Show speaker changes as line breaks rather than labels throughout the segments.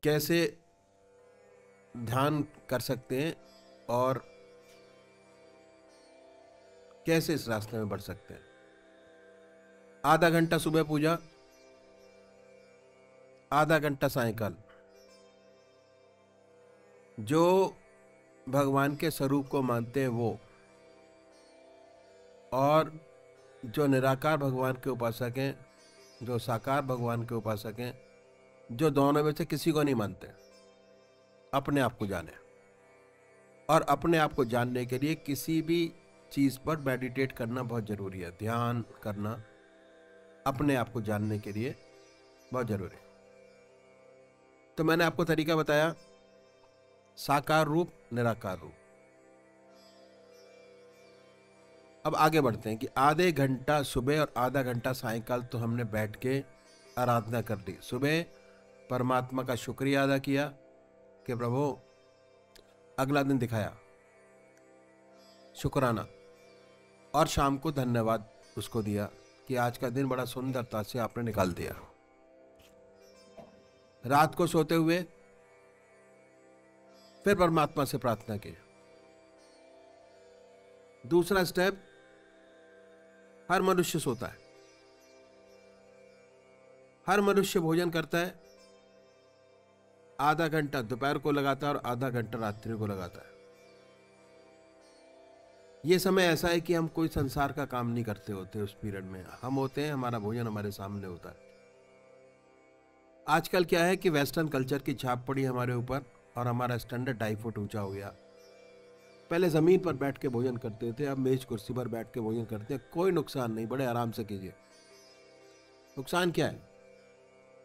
कैसे ध्यान कर सकते हैं और कैसे इस रास्ते में बढ़ सकते हैं। आधा घंटा सुबह पूजा, आधा घंटा सायंकाल। जो भगवान के स्वरूप को मानते हैं वो, और जो निराकार भगवान के उपासक हैं, जो साकार भगवान के उपासक हैं, जो दोनों में से किसी को नहीं मानते, अपने आप को जाने। और अपने आप को जानने के लिए किसी भी चीज पर मेडिटेट करना बहुत जरूरी है। ध्यान करना अपने आप को जानने के लिए बहुत जरूरी है। तो मैंने आपको तरीका बताया, साकार रूप, निराकार रूप। अब आगे बढ़ते हैं कि आधे घंटा सुबह और आधा घंटा सायंकाल तो हमने बैठ के आराधना कर ली। सुबह परमात्मा का शुक्रिया अदा किया कि प्रभु अगला दिन दिखाया, शुक्राना। और शाम को धन्यवाद उसको दिया कि आज का दिन बड़ा सुंदरता से आपने निकाल दिया। रात को सोते हुए फिर परमात्मा से प्रार्थना की। दूसरा स्टेप, हर मनुष्य सोता है, हर मनुष्य भोजन करता है। आधा घंटा दोपहर को लगाता है और आधा घंटा रात्रि को लगाता है। यह समय ऐसा है कि हम कोई संसार का काम नहीं करते होते उस पीरियड में। हम होते हैं, हमारा भोजन हमारे सामने होता है। आजकल क्या है कि वेस्टर्न कल्चर की छाप पड़ी हमारे ऊपर और हमारा स्टैंडर्ड 2.5 फुट ऊंचा हो गया। पहले जमीन पर बैठ के भोजन करते थे, अब मेज कुर्सी पर बैठ के भोजन करते हैं। कोई नुकसान नहीं, बड़े आराम से कीजिए। नुकसान क्या है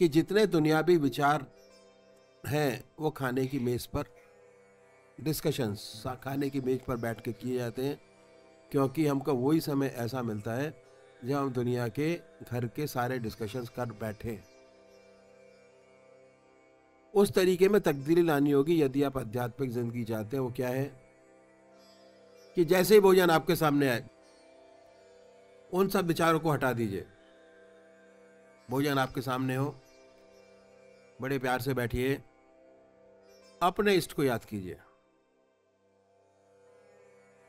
कि जितने दुनियावी विचार हैं वो खाने की मेज पर डिस्कशंस, खाने की मेज पर बैठ के किए जाते हैं, क्योंकि हमको वही समय ऐसा मिलता है जब हम दुनिया के घर के सारे डिस्कशंस कर बैठे। उस तरीके में तब्दीली लानी होगी यदि आप आध्यात्मिक जिंदगी चाहते हैं। वो क्या है कि जैसे ही भोजन आपके सामने आए उन सब विचारों को हटा दीजिए। भोजन आपके सामने हो, बड़े प्यार से बैठिए, अपने इष्ट को याद कीजिए,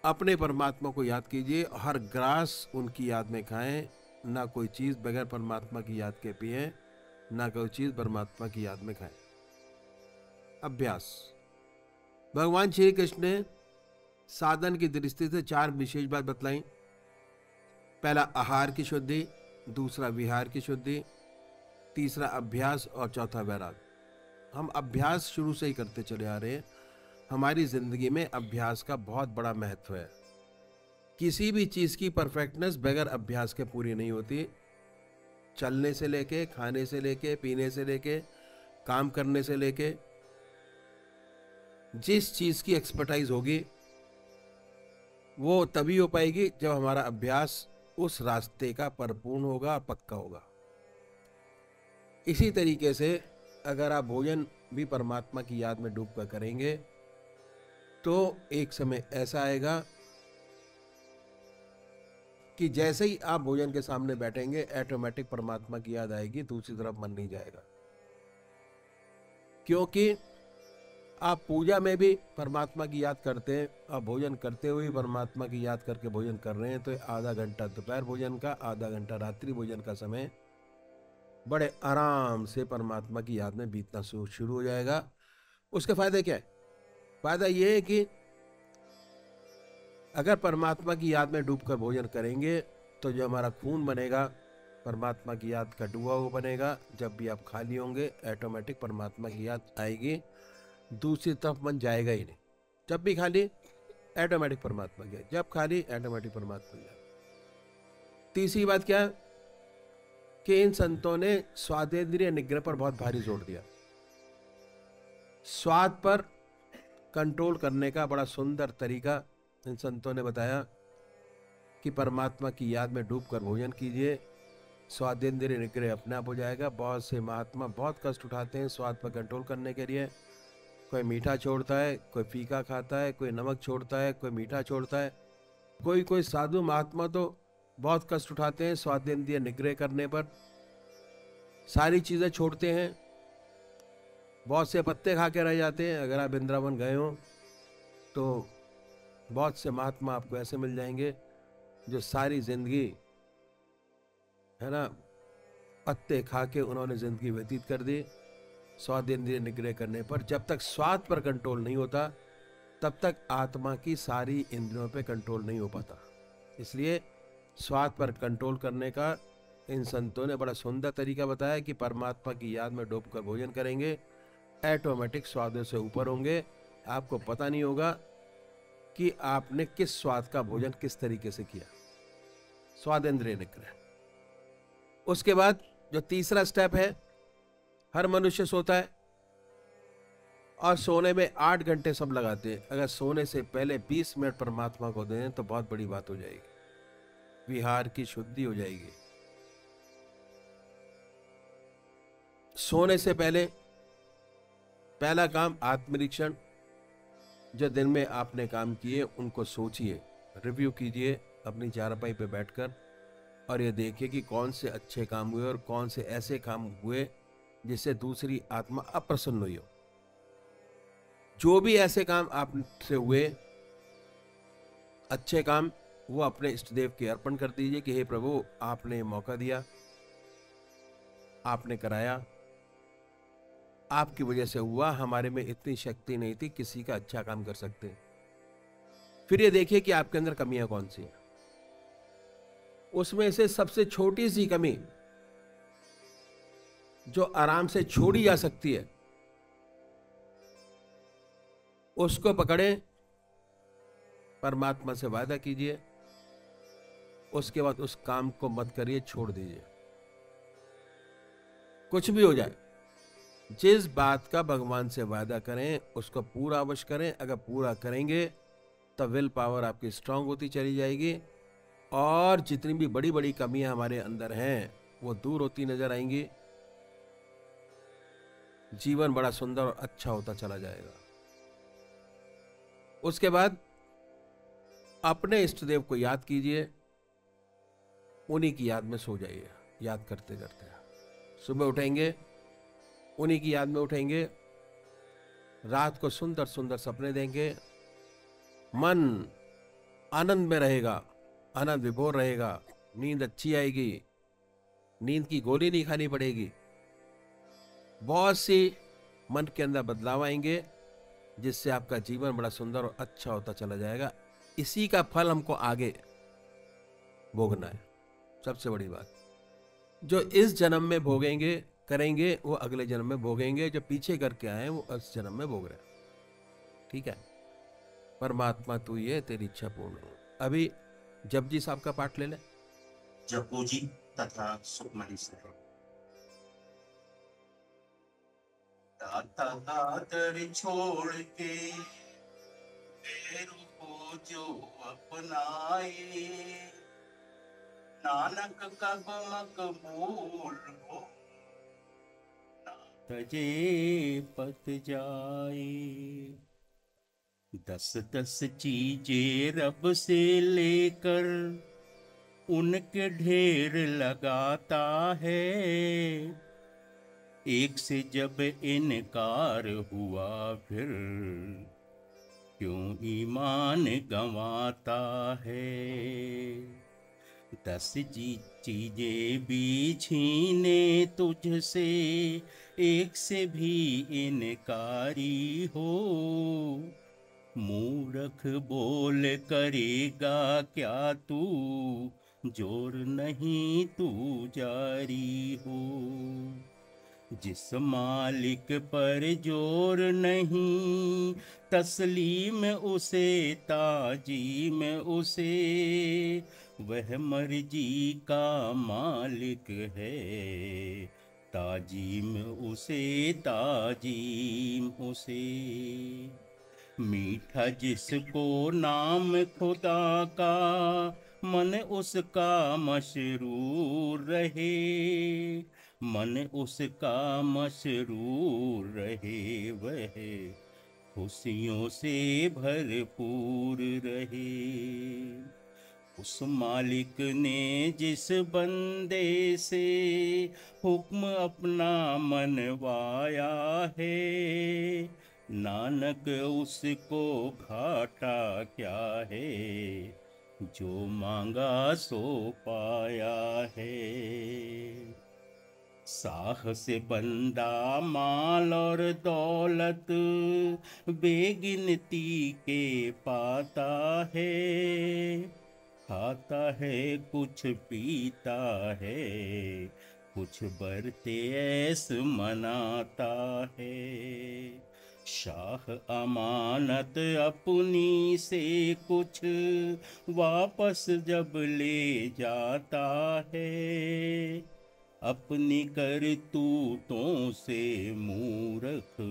अपने परमात्मा को याद कीजिए। हर ग्रास उनकी याद में खाएं। ना कोई चीज बगैर परमात्मा की याद के पिए, ना कोई चीज परमात्मा की याद में खाएं। अभ्यास। भगवान श्री कृष्ण ने साधन की दृष्टि से 4 विशेष बात बतलाई। पहला आहार की शुद्धि, दूसरा विहार की शुद्धि, तीसरा अभ्यास और चौथा वैराग। हम अभ्यास शुरू से ही करते चले आ रहे हैं। हमारी जिंदगी में अभ्यास का बहुत बड़ा महत्व है। किसी भी चीज की परफेक्टनेस बगैर अभ्यास के पूरी नहीं होती। चलने से लेके, खाने से लेके, पीने से लेके, काम करने से लेके, जिस चीज की एक्सपर्टाइज होगी वो तभी हो पाएगी जब हमारा अभ्यास उस रास्ते का परिपूर्ण होगा और पक्का होगा। इसी तरीके से अगर आप भोजन भी परमात्मा की याद में डूब कर करेंगे तो एक समय ऐसा आएगा कि जैसे ही आप भोजन के सामने बैठेंगे ऑटोमेटिक परमात्मा की याद आएगी, दूसरी तरफ मन नहीं जाएगा। क्योंकि आप पूजा में भी परमात्मा की याद करते हैं, आप भोजन करते हुए परमात्मा की याद करके भोजन कर रहे हैं, तो आधा घंटा दोपहर भोजन का, आधा घंटा रात्रि भोजन का समय बड़े आराम से परमात्मा की याद में बीतना शुरू हो जाएगा। उसके फायदे क्या है? फायदा ये है कि अगर परमात्मा की याद में डूबकर भोजन करेंगे तो जो हमारा खून बनेगा परमात्मा की याद का डूबा हुआ बनेगा। जब भी आप खाली होंगे ऑटोमेटिक परमात्मा की याद आएगी, दूसरी तरफ मन जाएगा ही नहीं। जब भी खाली ऑटोमेटिक परमात्मा की याद, जब खाली ऑटोमेटिक परमात्मा की याद। तीसरी बात क्या है कि इन संतों ने स्वादेंद्रिय निग्रह पर बहुत भारी जोर दिया। स्वाद पर कंट्रोल करने का बड़ा सुंदर तरीका इन संतों ने बताया कि परमात्मा की याद में डूबकर भोजन कीजिए, स्वादेंद्रिय निग्रह अपने आप हो जाएगा। बहुत से महात्मा बहुत कष्ट उठाते हैं स्वाद पर कंट्रोल करने के लिए। कोई मीठा छोड़ता है, कोई फीका खाता है, कोई नमक छोड़ता है, कोई मीठा छोड़ता है। कोई साधु महात्मा तो बहुत कष्ट उठाते हैं स्वादेंद्रिय निग्रह करने पर, सारी चीजें छोड़ते हैं। बहुत से पत्ते खा के रह जाते हैं। अगर आप वृंदावन गए हो तो बहुत से महात्मा आपको ऐसे मिल जाएंगे जो सारी जिंदगी, है ना, पत्ते खा के उन्होंने जिंदगी व्यतीत कर दी। स्वाद इंद्रिय निग्रह करने पर, जब तक स्वाद पर कंट्रोल नहीं होता तब तक आत्मा की सारी इंद्रियों पे कंट्रोल नहीं हो पाता। इसलिए स्वाद पर कंट्रोल करने का इन संतों ने बड़ा सुंदर तरीका बताया कि परमात्मा की याद में डूबकर भोजन करेंगे, ऑटोमेटिक स्वादों से ऊपर होंगे। आपको पता नहीं होगा कि आपने किस स्वाद का भोजन किस तरीके से किया। स्वाद इंद्रिय निग्रह। उसके बाद जो तीसरा स्टेप है, हर मनुष्य सोता है और सोने में 8 घंटे सब लगाते हैं। अगर सोने से पहले 20 मिनट परमात्मा को दें तो बहुत बड़ी बात हो जाएगी, विहार की शुद्धि हो जाएगी। सोने से पहले पहला काम आत्मनिरीक्षण, जो दिन में आपने काम किए उनको सोचिए, रिव्यू कीजिए अपनी चारपाई पे बैठकर, और ये देखिए कि कौन से अच्छे काम हुए और कौन से ऐसे काम हुए जिससे दूसरी आत्मा अप्रसन्न हुई हो। जो भी ऐसे काम आपसे हुए अच्छे काम, वो अपने इष्ट देव के अर्पण कर दीजिए कि हे प्रभु, आपने मौका दिया, आपने कराया, आपकी वजह से हुआ, हमारे में इतनी शक्ति नहीं थी किसी का अच्छा काम कर सकते। फिर ये देखिए कि आपके अंदर कमियां कौन सी हैं। उसमें से सबसे छोटी सी कमी जो आराम से छोड़ी जा सकती है उसको पकड़े, परमात्मा से वादा कीजिए, उसके बाद उस काम को मत करिए, छोड़ दीजिए। कुछ भी हो जाए, जिस बात का भगवान से वादा करें उसको पूरा अवश्य करें। अगर पूरा करेंगे तो विल पावर आपकी स्ट्रांग होती चली जाएगी और जितनी भी बड़ी बड़ी कमियां हमारे अंदर हैं वो दूर होती नजर आएंगी। जीवन बड़ा सुंदर और अच्छा होता चला जाएगा। उसके बाद अपने इष्ट देव को याद कीजिए, उन्हीं की याद में सो जाइए। याद करते करते सुबह उठेंगे, उन्हीं की याद में उठेंगे, रात को सुंदर सुंदर सपने देंगे, मन आनंद में रहेगा, आनंद विभोर रहेगा, नींद अच्छी आएगी, नींद की गोली नहीं खानी पड़ेगी। बहुत सी मन के अंदर बदलाव आएंगे जिससे आपका जीवन बड़ा सुंदर और अच्छा होता चला जाएगा। इसी का फल हमको आगे भोगना है। सबसे बड़ी बात, जो इस जन्म में भोगेंगे करेंगे वो अगले जन्म में भोगेंगे, जो पीछे करके आए वो इस जन्म में भोग रहे हैं। ठीक है, परमात्मा तू ये तेरी इच्छा पूर्ण हो। अभी जपजी साहब का पाठ ले ले।
जपू जी तथा सुखमणि साहब। दाता दातर छोड़ के तेरू को जो अपनाए, नानक कब मकबूल हो, तजे पत जाए। 10-10 चीजें रब से लेकर उनके ढेर लगाता है, एक से जब इनकार हुआ फिर क्यों ईमान गंवाता है। 10 चीजें भी छीने तुझसे, एक से भी इनकारी हो, मूर्ख बोल करेगा क्या तू, जोर नहीं तू जारी हो। जिस मालिक पर जोर नहीं, तस्लीम उसे ताजीम उसे, वह मर्जी का मालिक है, ताजीम उसे ताजीम उसे। मीठा जिसको नाम खुदा का, मन उसका मशरूर रहे, मन उसका मशरूर रहे, वह खुशियों से भरपूर रहे।
उस मालिक ने जिस बंदे से हुक्म अपना मनवाया है, नानक उसको घाटा क्या है, जो मांगा सो पाया है। साह से बंदा माल और दौलत बेगिनती के पाता है, खाता है कुछ पीता है, कुछ बरते ऐस मनाता है। शाह अमानत अपनी से कुछ वापस जब ले जाता है, अपनी करतूतों से मूर्ख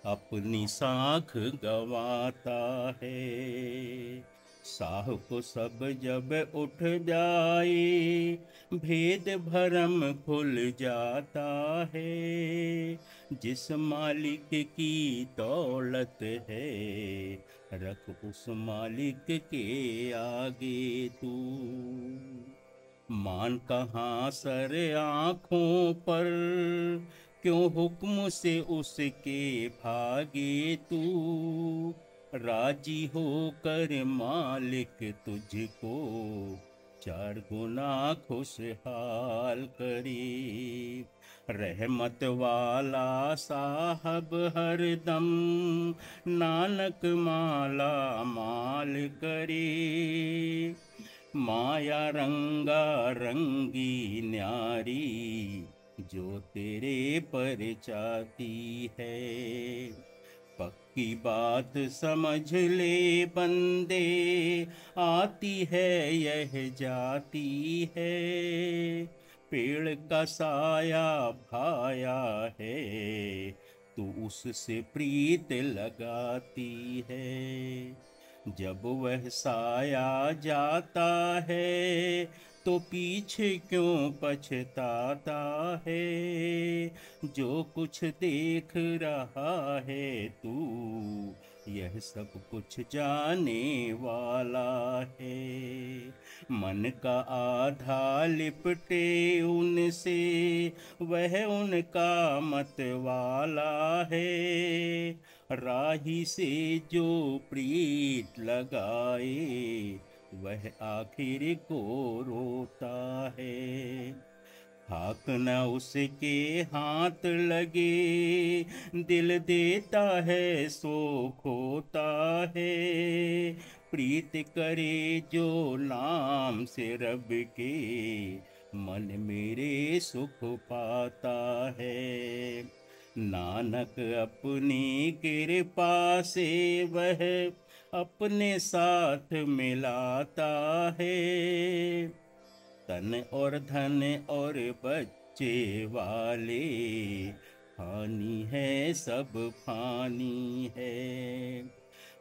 अपनी साख गवाता है। साह को सब जब उठ जाए, भेद भरम खुल जाता है, जिस मालिक की दौलत है, रख उस मालिक के आगे तू। मान कहाँ सर आँखों पर, क्यों हुक्म से उसके भागे तू, राजी होकर मालिक तुझको चार गुना खुशहाल करे। रहमत वाला साहब हरदम नानक माला माल करे। माया रंगा रंगी न्यारी जो तेरे पर चाहती है। पक्की बात समझ ले बंदे, आती है यह जाती है। पेड़ का साया भाया है, तू उससे प्रीत लगाती है। जब वह साया जाता है, तो पीछे क्यों पछताता है। जो कुछ देख रहा है तू, यह सब कुछ जाने वाला है। मन का आधा लिपटे उनसे, वह उनका मत वाला है। राही से जो प्रीत लगाए, वह आखिर को रोता है। हाथ न उसके हाथ लगे, दिल देता है सो खोता है। प्रीत करे जो नाम से रब के, मन मेरे सुख पाता है। नानक अपनी कृपा से वह अपने साथ मिलाता है। तन और धन और बच्चे वाले हानि है, सब फानी है।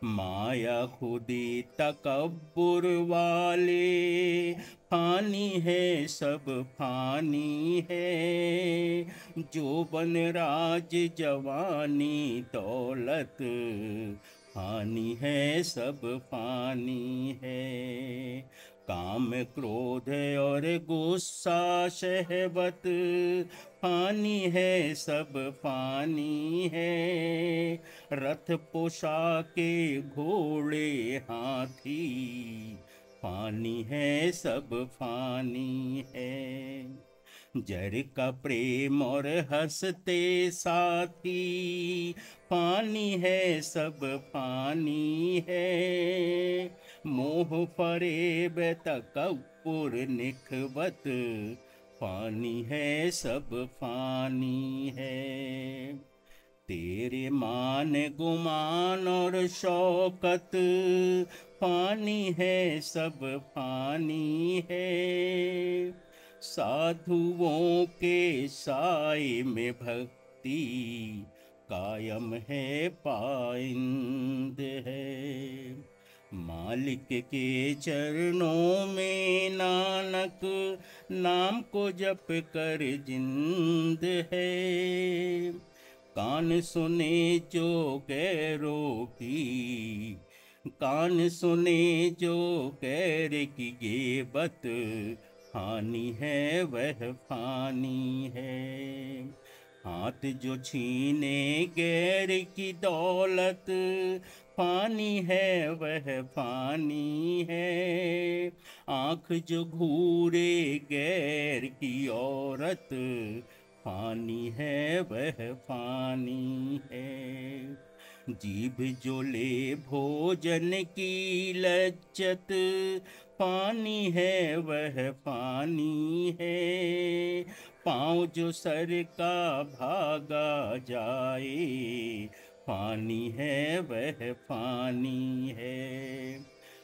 माया खुदी तकब्बुर वाले फानी है, सब फानी है। जो बन राज जवानी दौलत फानी है, सब फानी है। काम क्रोध और गुस्सा शहवत फानी है, सब फानी है। रथ पोशाके घोड़े हाथी फानी है, सब फानी है। जर का प्रेम और हंसते साथी फानी है, सब फानी है। मोह फरेब तकब्बुर निखवत फानी है, सब फानी है। तेरे मान गुमान और शौकत फानी है, सब फानी है। साधुओं के साए में भक्ति कायम है, पाइंद है। मालिक के चरणों में नानक नाम को जप कर जिंद है। कान सुने जो गैरों की कान सुने जो गैर की गिबत, हानि है वह फानी है। हाथ जो छीने गैर की दौलत, फानी है वह फानी है। आँख जो घूरे गैर की औरत, फानी है वह फानी है। जीभ जो ले भोजन की लज्जत, पानी है वह पानी है। पाँव जो सर का भागा जाए, पानी है वह पानी है।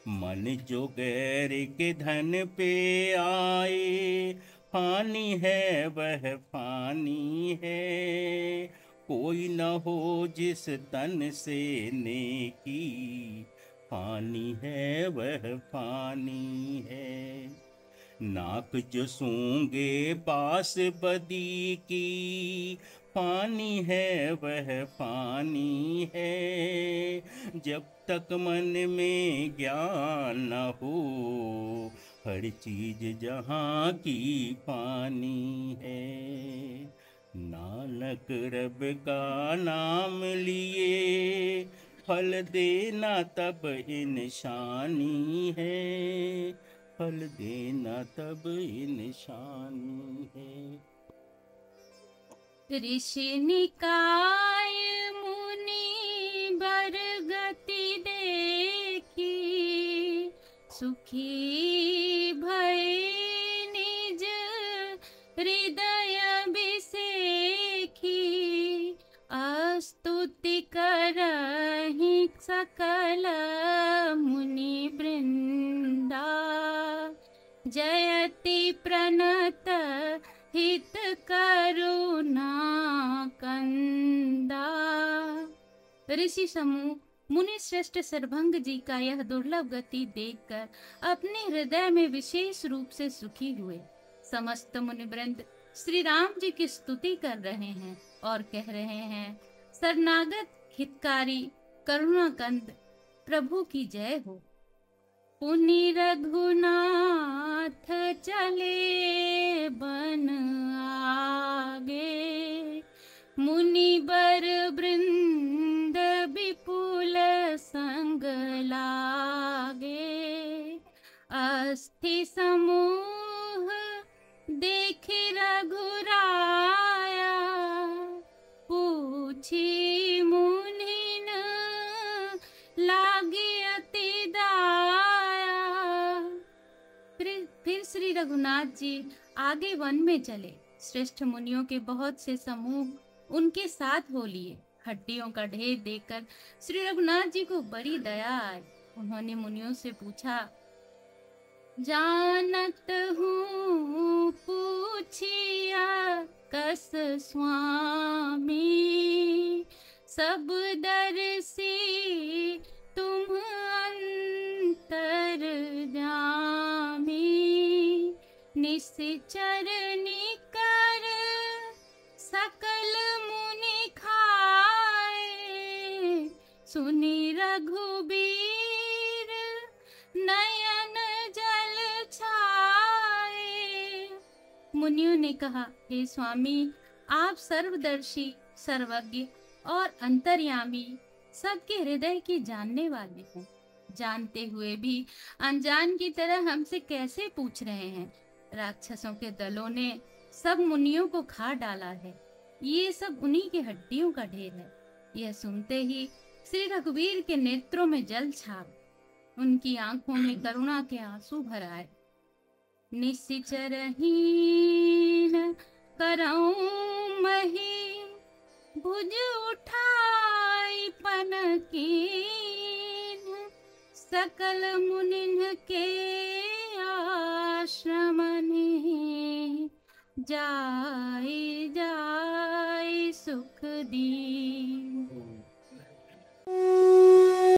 मन जो गैर के धन पे आए, पानी है वह पानी है। कोई न हो जिस तन से नेकी, पानी है वह पानी है। नाक जो सूंघे बास बदी की, पानी है वह पानी है। जब तक मन में ज्ञान न हो, हर चीज जहाँ की पानी है। नानक रब का नाम लिए, फल देना तब इंशानी है। फल देना तब इंशानी है।
ऋषि निकाय मुनि बर गति देखी, सुखी भय निज हृदय बिसेखी। स्तुति करहि सकल मुनि वृंदा, जयति प्रणत हित करुणा कंदा। ऋषि समूह मुनि श्रेष्ठ सरभंग जी का यह दुर्लभ गति देखकर अपने हृदय में विशेष रूप से सुखी हुए। समस्त मुनिवृंद श्री राम जी की स्तुति कर रहे हैं और कह रहे हैं, शरणागत हितकारी करुणाकंद प्रभु की जय हो। पुनि रघुनाथ चले बन आगे, मुनि बर वृंद विपुल संग लागे। अस्थि समूह देखि रघुराया, पूछी मुनिन लागी अति दाया। फिर श्री रघुनाथ जी आगे वन में चले। श्रेष्ठ मुनियों के बहुत से समूह उनके साथ हो लिए। हड्डियों का ढेर देखकर श्री रघुनाथ जी को बड़ी दया आई। उन्होंने मुनियों से पूछा, जानत हूँ पूछिया कस स्वामी, सब दर्शी तुम अंतर जामी। निश्चर निकर सकल मुनि खाए, सुनि रघुबीर नयन जल छाए। मुनियों ने कहा, हे स्वामी, आप सर्वदर्शी, सर्वज्ञ और अंतर्यामी, सबके हृदय की जानने वाले हैं। जानते हुए भी अनजान की तरह हमसे कैसे पूछ रहे हैं? राक्षसों के दलों ने सब मुनियों को खा डाला है। ये सब उन्हीं की हड्डियों का ढेर है। यह सुनते ही श्री रघुवीर के नेत्रों में जल छाप, उनकी आंखों में करुणा के आंसू भर आए। निश्चरहीन करऊं मही, भुज उठाई पन कीन। सकल मुनिन के आश्रम जाई जाई सुख दी।